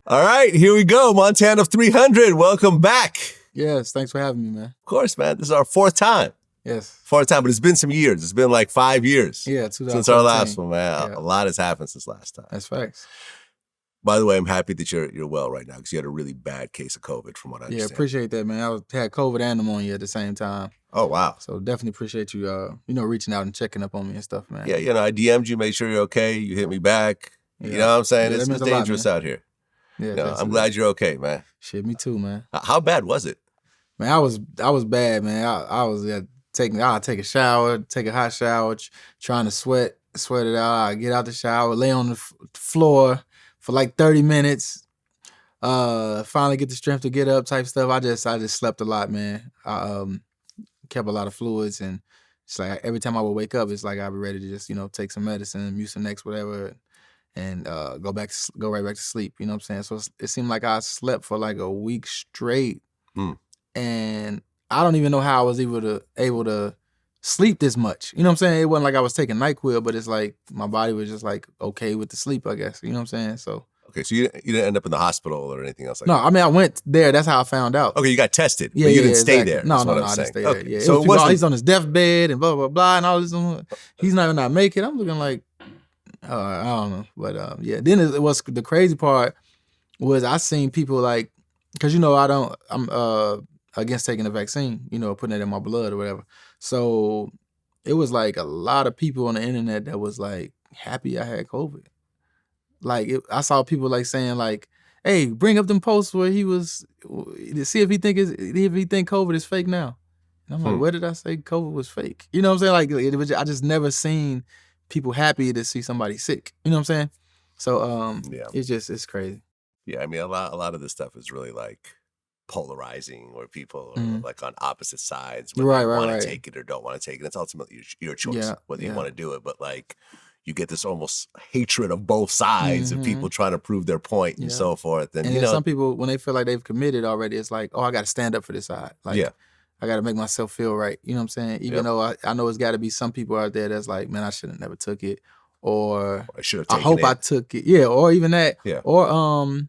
All right, here we go. Montana 300. Welcome back. Yes, thanks for having me, man. Of course, man. This is our fourth time. Yes. Fourth time, but it's been some years. It's been like 5 years. Yeah, since our last one, man. Yeah. A lot has happened since last time. That's facts. By the way, I'm happy that you're well right now because you had a really bad case of COVID, from what I understand. Yeah, appreciate that, man. I had COVID and pneumonia at the same time. Oh, wow. So definitely appreciate you, reaching out and checking up on me and stuff, man. Yeah, I DM'd you, made sure you're okay. You hit me back. Yeah. You know what I'm saying? Yeah, It's dangerous out here. Yeah, I'm glad you're okay, man. Shit, me too, man. How bad was it? Man, I was bad, man. I'll take a shower, take a hot shower, trying to sweat it out. I get out the shower, lay on the floor for like 30 minutes. Finally get the strength to get up, type stuff. I just slept a lot, man. I kept a lot of fluids, and it's like every time I would wake up, it's like I'd be ready to just take some medicine, Mucinex, whatever, and go right back to sleep. You know what I'm saying? So it seemed like I slept for like a week straight, and I don't even know how I was able to sleep this much. You know what I'm saying? It wasn't like I was taking NyQuil, but it's like my body was just like okay with the sleep, I guess. You know what I'm saying? So. Okay, so you didn't end up in the hospital or anything else like that? No, I mean, I went there. That's how I found out. Okay, you got tested, but you didn't stay there. No, I didn't stay there. Yeah. So he's on his deathbed and blah, blah, blah, and all this. He's not make it. I'm looking like, I don't know. But yeah, then it was the crazy part was I seen people like, because I'm against taking the vaccine, putting it in my blood or whatever. So it was like a lot of people on the internet that was like happy I had COVID. Like I saw people like saying like, "Hey, bring up them posts where he was to see if he think COVID is fake now." And I'm like, "Where did I say COVID was fake?" You know what I'm saying? Like I just never seen people happy to see somebody sick. You know what I'm saying? So it's crazy. Yeah, I mean a lot of this stuff is really like polarizing, where people are like on opposite sides, whether they want to take it or don't want to take it. It's ultimately your choice whether you want to do it, but like. You get this almost hatred of both sides of people trying to prove their point and so forth. And some people, when they feel like they've committed already, it's like, oh, I got to stand up for this side. Like, I got to make myself feel right. You know what I'm saying? Even though I know it's got to be some people out there that's like, man, I should have never took it, or I should have taken it. I hope I took it. Yeah, or even that. Yeah. Or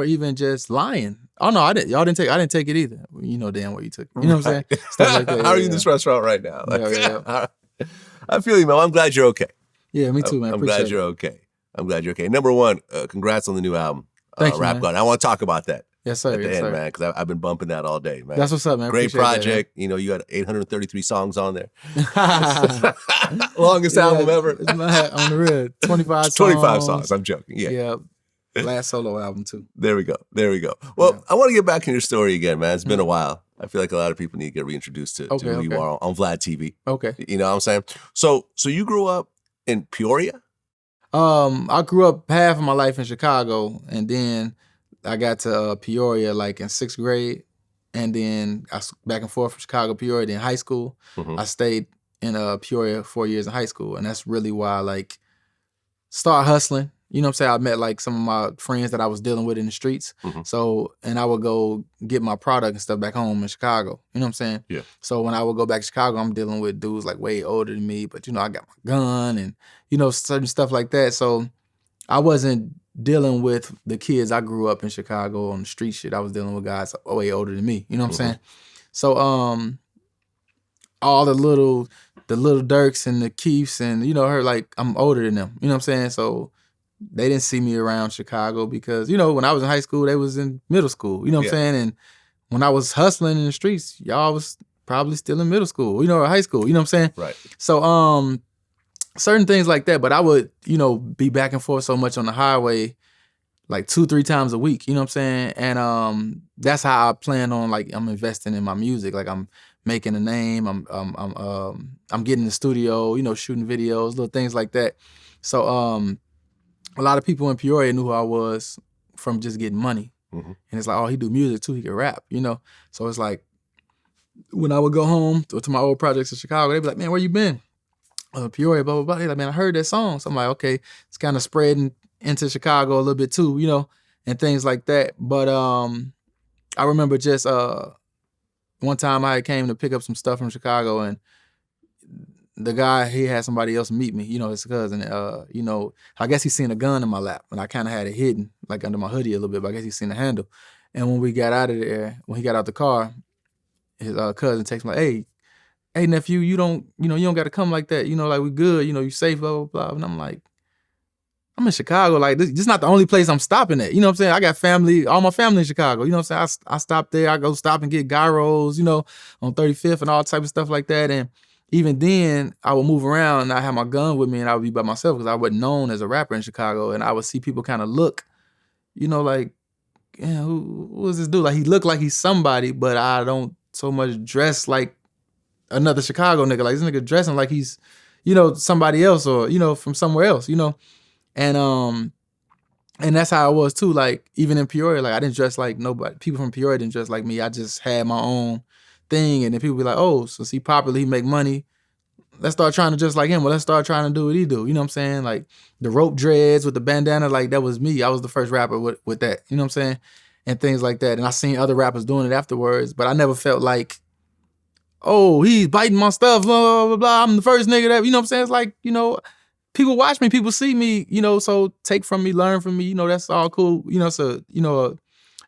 even just lying. Oh no, I didn't take it either. You know damn well you took it. You know what I'm saying? Stuff like that. How are you in this restaurant right now? Like, I feel you, man. I'm glad you're okay. Yeah, me too, man. I'm glad you're okay. I'm glad you're okay. Number one, congrats on the new album, Rap God. I want to talk about that. Yes, sir. At the end, man, because I've been bumping that all day, man. That's what's up, man. Great project. That, you had 833 songs on there. Longest album ever. It's on the real. 25 songs. 25 songs. I'm joking. Yeah. Last solo album, too. There we go. Well, I want to get back in your story again, man. It's been a while. I feel like a lot of people need to get reintroduced to who you are on Vlad TV. Okay. You know what I'm saying? So you grew up in Peoria? I grew up half of my life in Chicago, and then I got to Peoria like in 6th grade, and then I back and forth from Chicago, Peoria. Then high school, I stayed in Peoria 4 years in high school, and that's really why I like start hustling. You know what I'm saying? I met like some of my friends that I was dealing with in the streets. So, and I would go get my product and stuff back home in Chicago. You know what I'm saying? Yeah. So when I would go back to Chicago, I'm dealing with dudes like way older than me, but I got my gun and, certain stuff like that. So I wasn't dealing with the kids. I grew up in Chicago on the street shit. I was dealing with guys way older than me. You know what I'm saying? So, all the little Dirks and the Keefs and, her, like, I'm older than them. You know what I'm saying? So they didn't see me around Chicago because, when I was in high school, they was in middle school. You know what I'm saying? And when I was hustling in the streets, y'all was probably still in middle school, or high school. You know what I'm saying? Right. So certain things like that. But I would, be back and forth so much on the highway like 2-3 times a week. You know what I'm saying? And that's how I plan on, like, I'm investing in my music. Like, I'm making a name. I'm getting in the studio, shooting videos, little things like that. So a lot of people in Peoria knew who I was from just getting money. And it's like, oh, he do music too, he can rap, So it's like, when I would go home to my old projects in Chicago, they'd be like, man, where you been? Peoria, blah, blah, blah. They're like, man, I heard that song. So I'm like, okay, it's kind of spreading into Chicago a little bit too, and things like that. But I remember just one time I came to pick up some stuff from Chicago, and the guy, he had somebody else meet me, his cousin. I guess he seen a gun in my lap, and I kind of had it hidden, like under my hoodie a little bit, but I guess he seen the handle. And when we got out of there, when he got out the car, his cousin texted me like, hey nephew, you don't got to come like that, like we good, you safe, blah, blah, blah. And I'm like, I'm in Chicago, like this is not the only place I'm stopping at, you know what I'm saying? I got family, all my family in Chicago, you know what I'm saying? I stop there, I go stop and get gyros, on 35th and all type of stuff like that. And even then, I would move around and I had my gun with me and I would be by myself because I wasn't known as a rapper in Chicago. And I would see people kind of look, like, yeah, who is this dude? Like, he looked like he's somebody, but I don't so much dress like another Chicago nigga. Like, this nigga dressing like he's, somebody else or, from somewhere else, And that's how I was too. Like, even in Peoria, like I didn't dress like nobody. People from Peoria didn't dress like me. I just had my own thing. And then people be like, oh, so he popular, he make money. Let's start trying to dress like him. Well, let's start trying to do what he do. You know what I'm saying? Like the rope dreads with the bandana, like that was me. I was the first rapper with that. You know what I'm saying? And things like that. And I seen other rappers doing it afterwards, but I never felt like, oh, he's biting my stuff, blah, blah, blah, blah. I'm the first nigga that, you know what I'm saying? It's like, people watch me, people see me, so take from me, learn from me, that's all cool. So,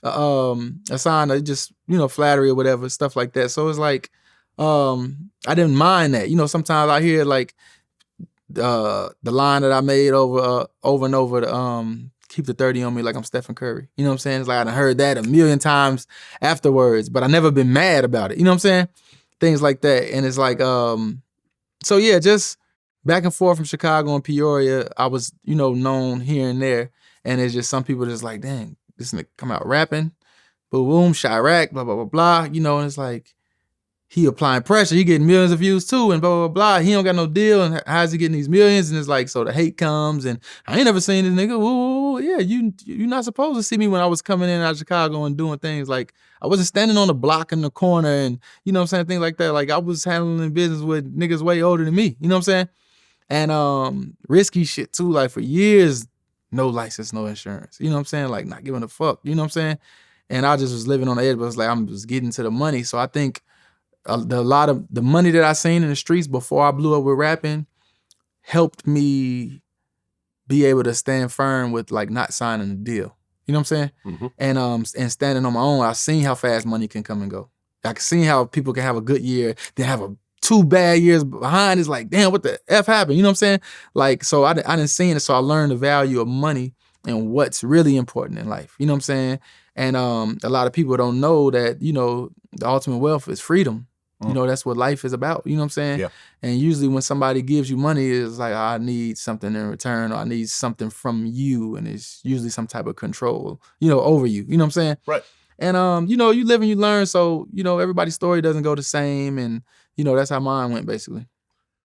a sign of just, flattery or whatever, stuff like that. So it's like, I didn't mind that. Sometimes I hear like the line that I made over and over to keep the 30 on me like I'm Stephen Curry. You know what I'm saying? It's like I done heard that a million times afterwards, but I never been mad about it. You know what I'm saying? Things like that. And it's like, so yeah, just back and forth from Chicago and Peoria, I was, known here and there. And it's just some people just like, dang, this nigga come out rapping, boom, boom, ChiRaq, blah, blah, blah, blah. And it's like, he applying pressure. He getting millions of views too and blah, blah, blah. He don't got no deal. And how's he getting these millions? And it's like, so the hate comes and I ain't never seen this nigga. Whoa, yeah, you're not supposed to see me when I was coming in out of Chicago and doing things. Like I wasn't standing on the block in the corner and, you know what I'm saying, things like that. Like I was handling business with niggas way older than me. You know what I'm saying? And risky shit too. Like for years, no license, no insurance. You know what I'm saying? Like not giving a fuck. You know what I'm saying? And I just was living on the edge, but it's like I'm just getting to the money. So I think a lot of the money that I seen in the streets before I blew up with rapping helped me be able to stand firm with like not signing a deal. You know what I'm saying? Mm-hmm. And standing on my own. I seen how fast money can come and go. I can see how people can have a good year, then have a 2 bad years behind. It's like, damn, what the F happened? You know what I'm saying? Like, so I didn't see it. So I learned the value of money and what's really important in life. You know what I'm saying? And a lot of people don't know that, the ultimate wealth is freedom. That's what life is about. You know what I'm saying? Yeah. And usually when somebody gives you money, it's like, I need something in return or I need something from you. And it's usually some type of control, over you. You know what I'm saying? Right. And, you live and you learn. So, everybody's story doesn't go the same. And, that's how mine went basically.